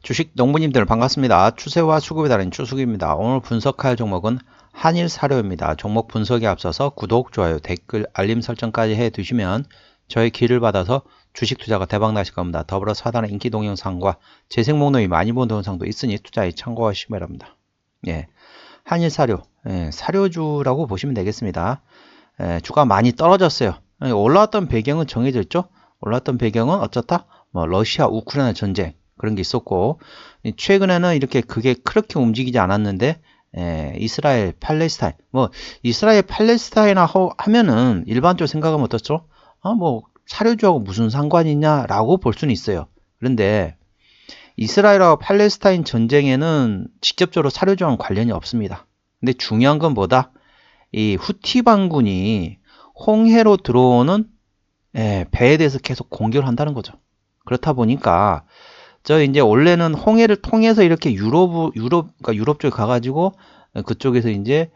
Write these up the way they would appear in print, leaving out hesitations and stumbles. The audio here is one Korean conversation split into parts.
주식 농부님들 반갑습니다. 추세와 수급에 따른 추수기입니다. 오늘 분석할 종목은 한일사료입니다. 종목 분석에 앞서서 구독, 좋아요, 댓글, 알림 설정까지 해두시면 저의 기를 받아서 주식 투자가 대박 나실 겁니다. 더불어 사단의 인기 동영상과 재생 목록이 많이 본 동영상도 있으니 투자에 참고하시기 바랍니다. 예, 한일사료, 사료주라고 보시면 되겠습니다. 주가 많이 떨어졌어요. 올라왔던 배경은 정해져 있죠. 올라왔던 배경은 어쩌다 러시아 우크라이나 전쟁 그런 게 있었고, 최근에는 이렇게 그게 그렇게 움직이지 않았는데, 이스라엘 팔레스타인 이스라엘 팔레스타인 하면은 일반적으로 생각하면 어떻죠? 사료주하고 무슨 상관이 있냐라고 볼 수는 있어요. 그런데 이스라엘하고 팔레스타인 전쟁에는 직접적으로 사료주와는 관련이 없습니다. 근데 중요한 건 뭐다? 이 후티 반군이 홍해로 들어오는 배에 대해서 계속 공격을 한다는 거죠. 그렇다 보니까 이제 원래는 홍해를 통해서 이렇게 그러니까 유럽 쪽에 가가지고 그쪽에서 이제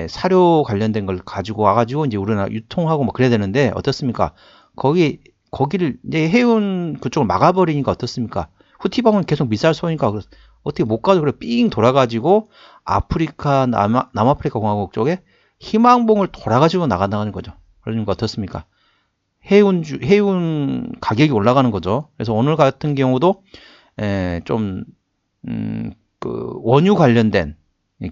사료 관련된 걸 가지고 와가지고 이제 우리나라 유통하고 그래야 되는데 어떻습니까? 거기를 이제 해운 그쪽을 막아버리니까 어떻습니까? 후티방은 계속 미사일 쏘니까 어떻게 못 가도 그래 삥 돌아가지고 아프리카 남아프리카 공화국 쪽에 희망봉을 돌아가지고 나간다는 거죠. 그러니까 어떻습니까? 해운 가격이 올라가는 거죠. 그래서 오늘 같은 경우도 원유 관련된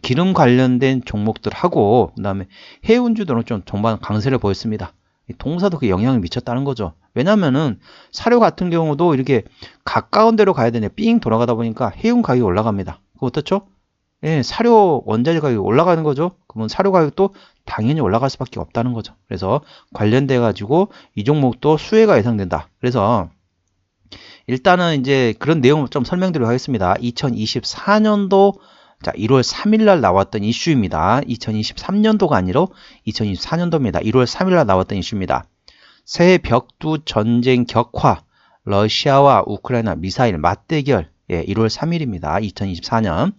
기름 관련된 종목들하고 그다음에 해운주들은 좀 전반 강세를 보였습니다. 동사도 그 영향을 미쳤다는 거죠. 왜냐면은 사료 같은 경우도 이렇게 가까운 데로 가야 되네. 삥 돌아가다 보니까 해운 가격이 올라갑니다. 그거 어떻죠? 사료 원자재 가격이 올라가는 거죠. 그러면 사료 가격도 당연히 올라갈 수밖에 없다는 거죠. 그래서 관련돼 가지고 이 종목도 수혜가 예상된다. 그래서 일단은 이제 그런 내용을 좀 설명드리도록 하겠습니다. 2024년도 1월 3일 날 나왔던 이슈입니다. 2023년도가 아니라 2024년도입니다. 1월 3일 날 나왔던 이슈입니다. 새 벽두 전쟁 격화, 러시아와 우크라이나 미사일 맞대결, 1월 3일입니다. 2024년.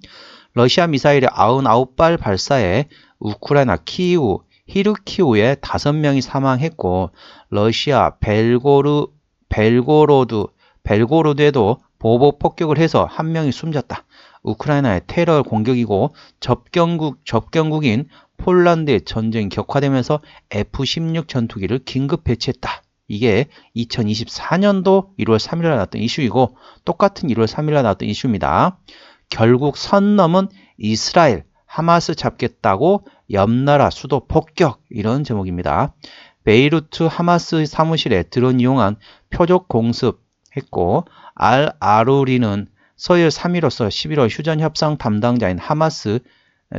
러시아 미사일의 99발 발사에 우크라이나 키이우, 히르키우에 5명이 사망했고, 러시아 벨고로드에도 보복 폭격을 해서 1명이 숨졌다. 우크라이나의 테러 공격이고 접경국인 폴란드의 전쟁 격화되면서 F-16 전투기를 긴급 배치했다. 이게 2024년도 1월 3일에 나왔던 이슈이고 똑같은 1월 3일에 나왔던 이슈입니다. 결국 선 넘은 이스라엘, 하마스 잡겠다고 옆나라 수도 폭격 이런 제목입니다. 베이루트 하마스 사무실에 드론 이용한 표적 공습했고 알-아루리는 서열 3위로서 11월 휴전 협상 담당자인 하마스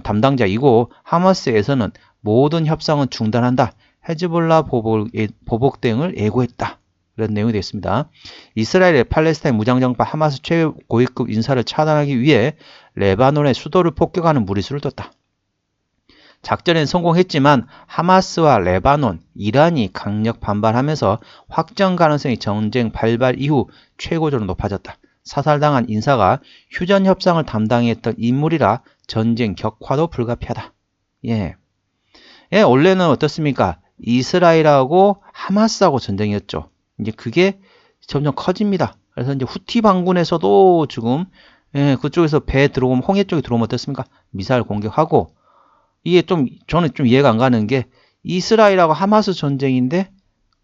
담당자이고 하마스에서는 모든 협상은 중단한다. 헤즈볼라 보복 대응을 예고했다. 이런 내용이 되어 있습니다. 이스라엘의 팔레스타인 무장정파 하마스 최고위급 인사를 차단하기 위해 레바논의 수도를 폭격하는 무리수를 뒀다. 작전엔 성공했지만 하마스와 레바논, 이란이 강력 반발하면서 확정 가능성이 전쟁 발발 이후 최고조로 높아졌다. 사살당한 인사가 휴전 협상을 담당했던 인물이라 전쟁 격화도 불가피하다. 원래는 어떻습니까? 이스라엘하고 하마스하고 전쟁이었죠. 이제 그게 점점 커집니다. 그래서 이제 후티 반군에서도 지금 그쪽에서 배 들어오면 홍해 쪽에 들어오면 어떻습니까? 미사일 공격하고 이게 저는 좀 이해가 안 가는 게 이스라엘하고 하마스 전쟁인데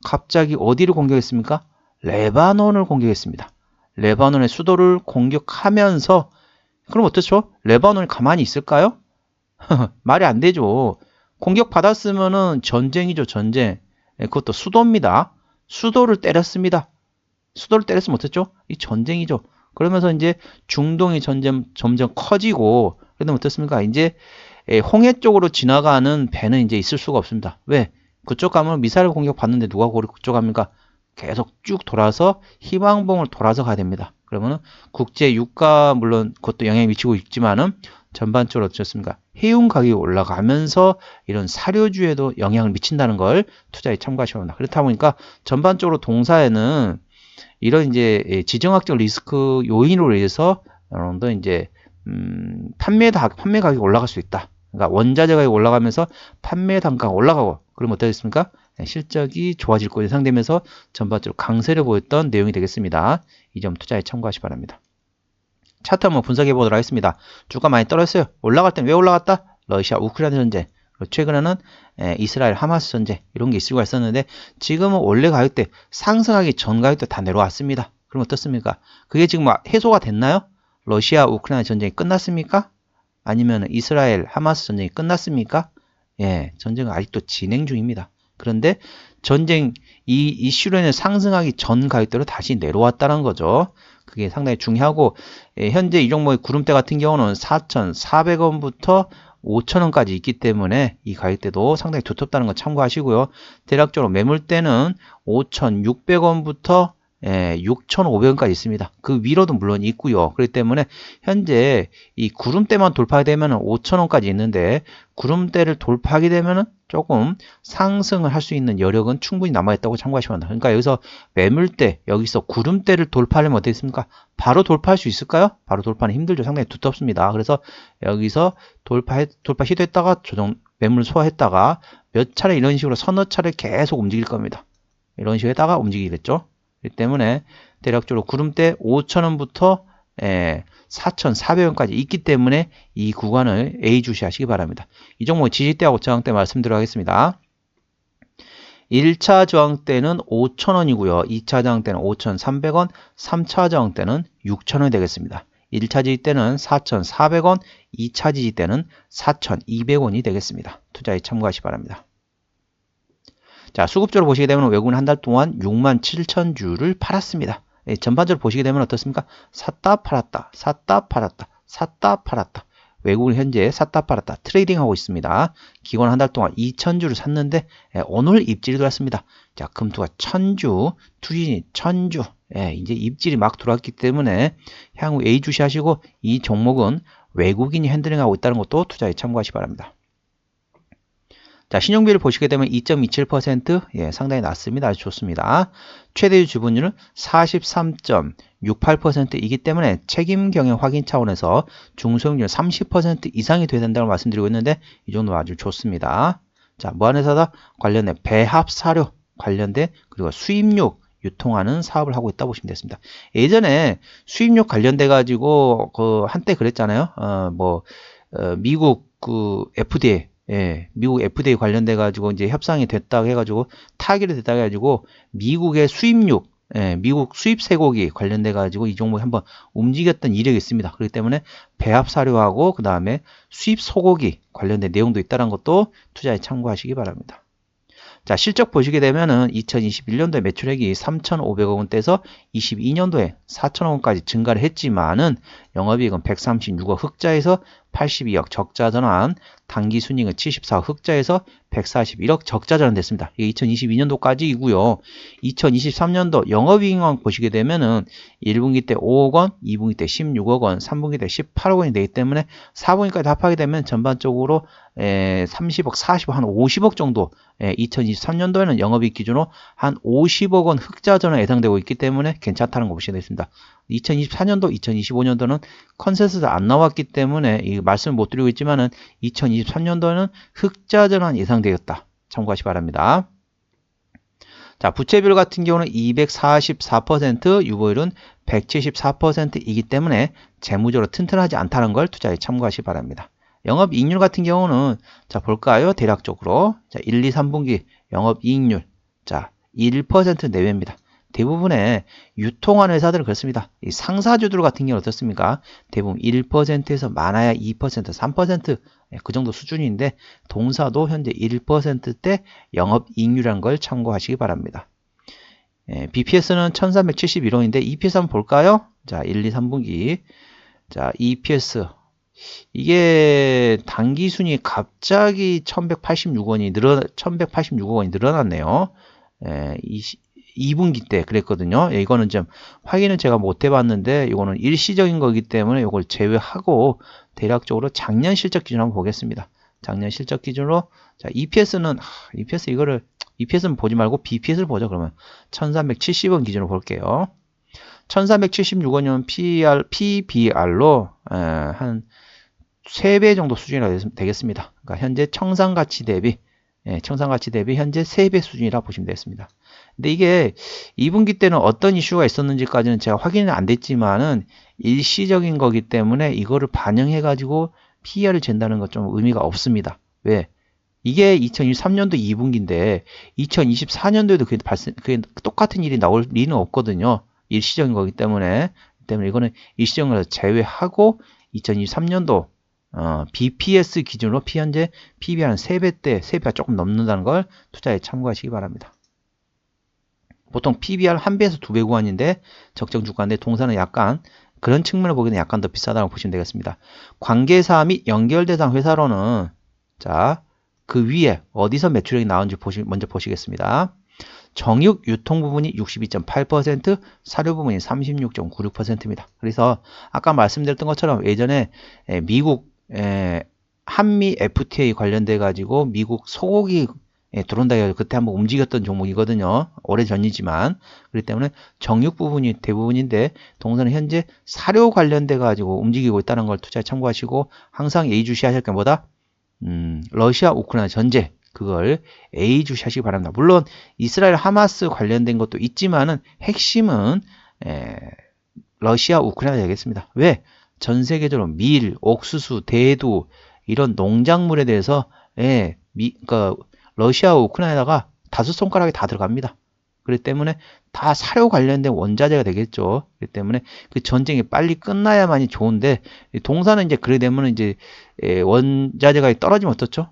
갑자기 어디를 공격했습니까? 레바논을 공격했습니다. 레바논의 수도를 공격하면서 그럼 어떻죠? 레바논이 가만히 있을까요? 말이 안 되죠. 공격받았으면은 전쟁이죠, 전쟁. 그것도 수도입니다. 수도를 때렸습니다. 수도를 때렸으면 어떻죠? 이 전쟁이죠. 그러면서 이제 중동의 전쟁 점점 커지고 그러면 어떻습니까? 이제 홍해 쪽으로 지나가는 배는 이제 있을 수가 없습니다. 왜? 그쪽 가면 미사일 공격 받는데 누가 그쪽 갑니까? 계속 쭉 돌아서 희망봉을 돌아서 가야 됩니다. 그러면은 국제 유가 물론 그것도 영향이 미치고 있지만은 전반적으로 어떻습니까? 해운 가격이 올라가면서 이런 사료주에도 영향을 미친다는 걸 투자에 참고하셔야 합니다. 그렇다 보니까 전반적으로 동사에는 이런 이제 지정학적 리스크 요인으로 인해서 여러분들 이제 판매 가격이 올라갈 수 있다. 그러니까 원자재 가격이 올라가면서 판매 단가가 올라가고 그러면 어떻겠습니까? 실적이 좋아질 것으로 예상되면서 전반적으로 강세를 보였던 내용이 되겠습니다. 이 점 투자에 참고하시 기 바랍니다. 차트 한번 분석해 보도록 하겠습니다. 주가 많이 떨어졌어요. 올라갈 땐 왜 올라갔다? 러시아 우크라이나 전쟁, 최근에는 이스라엘 하마스 전쟁 이런 게 이슈가 있었는데 지금은 원래 가격대 상승하기 전 가격대 다 내려왔습니다. 그럼 어떻습니까? 그게 지금 해소가 됐나요? 러시아 우크라이나 전쟁이 끝났습니까? 아니면 이스라엘 하마스 전쟁이 끝났습니까? 예, 전쟁은 아직도 진행 중입니다. 그런데 전쟁 이 이슈로 인해 상승하기 전 가격대로 다시 내려왔다는 거죠. 그게 상당히 중요하고 현재 이 종목의 구름대 같은 경우는 4,400원부터 5,000원까지 있기 때문에 이 가격대도 상당히 두텁다는 거 참고하시고요. 대략적으로 매물대는 5,600원부터 6,500원까지 있습니다. 그 위로도 물론 있고요. 그렇기 때문에 현재 이 구름대만 돌파되면 5,000원까지 있는데 구름대를 돌파하게 되면 조금 상승을 할 수 있는 여력은 충분히 남아있다고 참고하시면 합니다. 그러니까 여기서 매물대, 여기서 구름대를 돌파하려면 어떻게 있습니까? 바로 돌파할 수 있을까요? 바로 돌파는 힘들죠. 상당히 두텁습니다. 그래서 여기서 돌파 시도했다가 조정 매물 소화했다가 몇 차례 이런 식으로 서너 차례 계속 움직일 겁니다. 이런 식으로 했다가 움직이겠죠. 그렇기 때문에 대략적으로 구름대 5,000원부터 4,400원까지 있기 때문에 이 구간을 A주시하시기 바랍니다. 이 종목의 지지대하고 저항대 말씀드리겠습니다. 1차 저항대는 5,000원이고요. 2차 저항대는 5,300원, 3차 저항대는 6,000원이 되겠습니다. 1차 지지대는 4,400원, 2차 지지대는 4,200원이 되겠습니다. 투자에 참고하시기 바랍니다. 자, 수급적으로 보시게 되면 외국은 한 달 동안 67,000주를 팔았습니다. 전반적으로 보시게 되면 어떻습니까? 샀다 팔았다, 샀다 팔았다, 샀다 팔았다. 외국은 현재 샀다 팔았다 트레이딩하고 있습니다. 기관 한 달 동안 2,000주를 샀는데 오늘 입질이 들어왔습니다. 자, 금투가 1,000주, 투진이 1,000주. 이제 입질이 막 들어왔기 때문에 향후 A 주시하시고 이 종목은 외국인이 핸들링하고 있다는 것도 투자에 참고하시기 바랍니다. 자, 신용비를 보시게 되면 2.27%, 상당히 낮습니다. 아주 좋습니다. 최대주 지분율은 43.68%이기 때문에 책임 경영 확인 차원에서 중소형률 30% 이상이 돼야 된다고 말씀드리고 있는데 이 정도 아주 좋습니다. 자, 무한회사다 관련된 배합 사료 관련된 그리고 수입육 유통하는 사업을 하고 있다 보시면 되겠습니다. 예전에 수입육 관련돼 가지고 한때 그랬잖아요. 미국 FDA 미국 FDA 관련돼 가지고 이제 협상이 됐다고 해가지고 타결이 됐다고 해가지고 미국의 수입육, 미국 수입 쇠고기 관련돼 가지고 이 종목이 한번 움직였던 이력이 있습니다. 그렇기 때문에 배합 사료하고 그 다음에 수입 소고기 관련된 내용도 있다는 것도 투자에 참고하시기 바랍니다. 자, 실적 보시게 되면은 2021년도에 매출액이 3,500억 원대에서 22년도에 4,000억 원까지 증가를 했지만은 영업이익은 136억 흑자에서 82억 적자 전환, 당기순이익은 74억 흑자에서 141억 적자 전환됐습니다. 이게 2022년도까지이고요. 2023년도 영업이익만 보시게 되면은 1분기 때 5억 원, 2분기 때 16억 원, 3분기 때 18억 원이 되기 때문에 4분기까지 합하게 되면 전반적으로 30억, 40억, 한 50억 정도 2023년도에는 영업이익 기준으로 한 50억 원 흑자 전환 예상되고 있기 때문에 괜찮다는 거 보시면 되겠습니다. 2024년도, 2025년도는 컨센서스 안 나왔기 때문에 이 말씀을 못 드리고 있지만은 2023년도에는 흑자 전환 예상되었다. 참고하시기 바랍니다. 자, 부채비율 같은 경우는 244%, 유보율은 174%이기 때문에 재무적으로 튼튼하지 않다는 걸 투자에 참고하시기 바랍니다. 영업이익률 같은 경우는 자, 볼까요? 대략적으로 자, 1, 2, 3분기 영업이익률 자, 1% 내외입니다. 대부분의 유통하는 회사들은 그렇습니다. 이 상사주들 같은 경우는 어떻습니까? 대부분 1%에서 많아야 2%, 3% 그 정도 수준인데 동사도 현재 1%대 영업이익률이라는 걸 참고하시기 바랍니다. BPS는 1371원인데 EPS 한번 볼까요? 자, 1, 2, 3분기 자, EPS 이게 당기순이 갑자기 1186원이 늘어났네요. 2분기 때 그랬거든요. 이거는 좀 확인은 제가 못 해봤는데 이거는 일시적인 거기 때문에 이걸 제외하고 대략적으로 작년 실적 기준 한번 보겠습니다. 작년 실적 기준으로 자, EPS는 보지 말고 BPS를 보죠. 그러면 1370원 기준으로 볼게요. 1376원이면 PBR로 한 3배 정도 수준이라 되겠습니다. 그러니까 현재 청산가치 대비 현재 3배 수준이라 보시면 되겠습니다. 근데 이게 2분기 때는 어떤 이슈가 있었는지까지는 제가 확인은 안 됐지만은 일시적인 거기 때문에 이거를 반영해 가지고 PER을 잰다는 건 좀 의미가 없습니다. 왜? 이게 2023년도 2분기인데 2024년도에도 그게 똑같은 일이 나올 리는 없거든요. 일시적인 거기 때문에 이거는 일시적인 걸 제외하고 2023년도 BPS 기준으로 현재 PBR 한 3배대, 3배가 조금 넘는다는 걸 투자에 참고하시기 바랍니다. 보통 PBR 1배에서 2배 구간인데 적정 주가인데 동사는 약간 그런 측면을 보기에는 약간 더 비싸다고 보시면 되겠습니다. 관계사 및 연결대상 회사로는 자, 그 위에 어디서 매출액이 나오는지 먼저 보시겠습니다. 정육 유통 부분이 62.8%, 사료 부분이 36.96%입니다. 그래서 아까 말씀드렸던 것처럼 예전에 미국 한미 FTA 관련돼 가지고 미국 소고기 들어온다 해서 그때 한번 움직였던 종목이거든요. 오래전이지만. 그렇기 때문에 정육 부분이 대부분인데 동사는 현재 사료 관련돼 가지고 움직이고 있다는 걸 투자에 참고하시고 항상 예의주시하실 게 뭐다? 러시아 우크라이나 전쟁 그걸 예의주시하시기 바랍니다. 물론 이스라엘 하마스 관련된 것도 있지만은 핵심은 러시아 우크라이나 되겠습니다. 왜? 전 세계적으로 밀, 옥수수, 대두 이런 농작물에 대해서 그러니까 러시아 우크라이나가 5손가락에 다 들어갑니다. 그렇기 때문에 다 사료 관련된 원자재가 되겠죠. 그렇기 때문에 그 전쟁이 빨리 끝나야만이 좋은데 동사는 이제 그래 되면 이제 원자재가 떨어지면 어떻죠?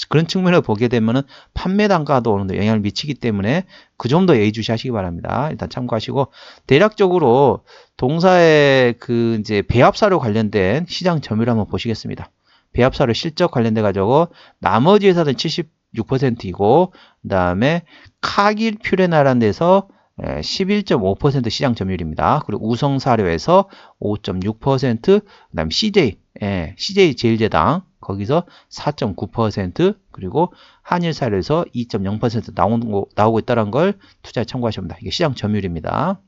그런 측면을 보게 되면은 판매 단가도 어느 정도 영향을 미치기 때문에 그 점도 예의주시하시기 바랍니다. 일단 참고하시고 대략적으로 동사의 그 이제 배합사료 관련된 시장 점유율 한번 보시겠습니다. 배합사료 실적 관련돼 가지고 나머지 회사들은 76%이고 그다음에 카길 퓨레나라는 데서 11.5% 시장 점유율입니다. 그리고 우성사료에서 5.6%, 그다음 CJ 제일제당 거기서 4.9%, 그리고 한일사료에서 2.0% 나오고 있다는 걸 투자에 참고하시면 됩니다. 이게 시장 점유율입니다.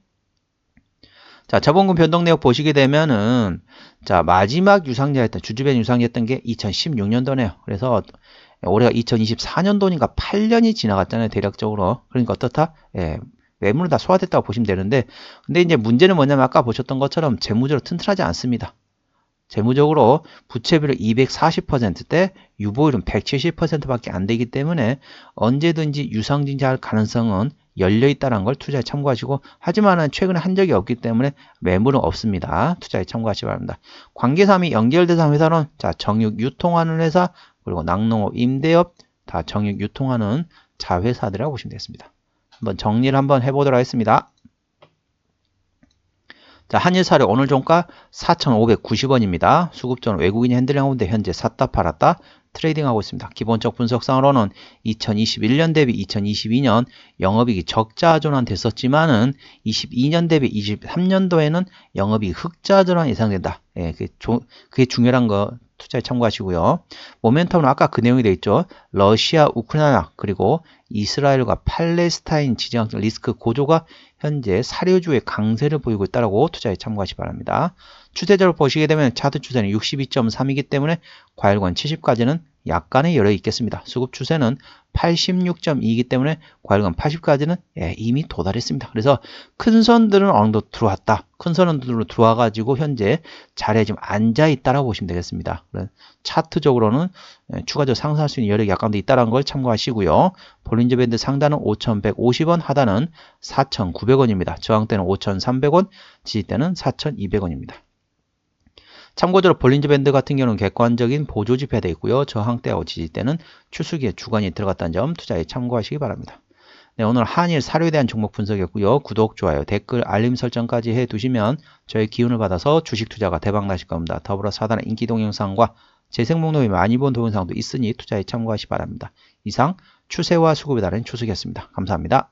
자, 자본금 변동 내역 보시게 되면은 자, 마지막 유상자였던 주주변 유상이었던 게 2016년도네요. 그래서 올해가 2024년도니까 8년이 지나갔잖아요, 대략적으로. 그러니까 어떻다? 매물은 다 소화됐다고 보시면 되는데, 근데 이제 문제는 뭐냐면 아까 보셨던 것처럼 재무적으로 튼튼하지 않습니다. 재무적으로 부채비율 240%대 유보율은 170%밖에 안 되기 때문에 언제든지 유상증자할 가능성은 열려있다는 걸 투자에 참고하시고, 하지만은 최근에 한 적이 없기 때문에 매물은 없습니다. 투자에 참고하시기 바랍니다. 관계사 및 연결대상 회사는 자, 정육 유통하는 회사, 그리고 낙농업 임대업, 다 정육 유통하는 자회사들이라고 보시면 되겠습니다. 한번 정리를 한번 해보도록 하겠습니다. 자, 한일사료 오늘 종가 4,590원입니다. 수급전 외국인이 핸들링 하고 있는데 현재 샀다 팔았다 트레이딩하고 있습니다. 기본적 분석상으로는 2021년 대비 2022년 영업이익이 적자 전환 됐었지만은 22년 대비 23년도에는 영업이익 흑자 전환 예상된다. 그게 중요한 거 투자에 참고하시고요. 모멘텀은 아까 그 내용이 되어 있죠. 러시아, 우크라이나 그리고 이스라엘과 팔레스타인 지정학적 리스크 고조가 현재 사료주의 강세를 보이고 있다고 투자에 참고하시기 바랍니다. 추세적으로 보시게 되면 차트 추세는 62.3이기 때문에 과열권 70까지는 약간의 여력이 있겠습니다. 수급 추세는 86.2이기 때문에 과열권 80까지는 이미 도달했습니다. 그래서 큰 선들은 어느 정도 들어왔다. 큰 선들로 들어와 가지고 현재 자리에 좀 앉아 있다라고 보시면 되겠습니다. 차트적으로는 추가적으로 상승할 수 있는 여력이 약간 더 있다는 걸 참고하시고요. 볼린저 밴드 상단은 5,150원, 하단은 4,900원입니다. 저항대는 5,300원, 지지대는 4,200원입니다. 참고적으로 볼린저 밴드 같은 경우는 객관적인 보조 지표가 되어 있고요. 저항대하고 지지대는 추수기에 주간이 들어갔다는 점 투자에 참고하시기 바랍니다. 네, 오늘 한일 사료에 대한 종목 분석이었고요. 구독, 좋아요, 댓글, 알림 설정까지 해두시면 저의 기운을 받아서 주식 투자가 대박 나실 겁니다. 더불어 사단의 인기 동영상과 재생 목록이 많이 본 동영상도 있으니 투자에 참고하시기 바랍니다. 이상 추세와 수급에 따른 추석이었습니다. 감사합니다.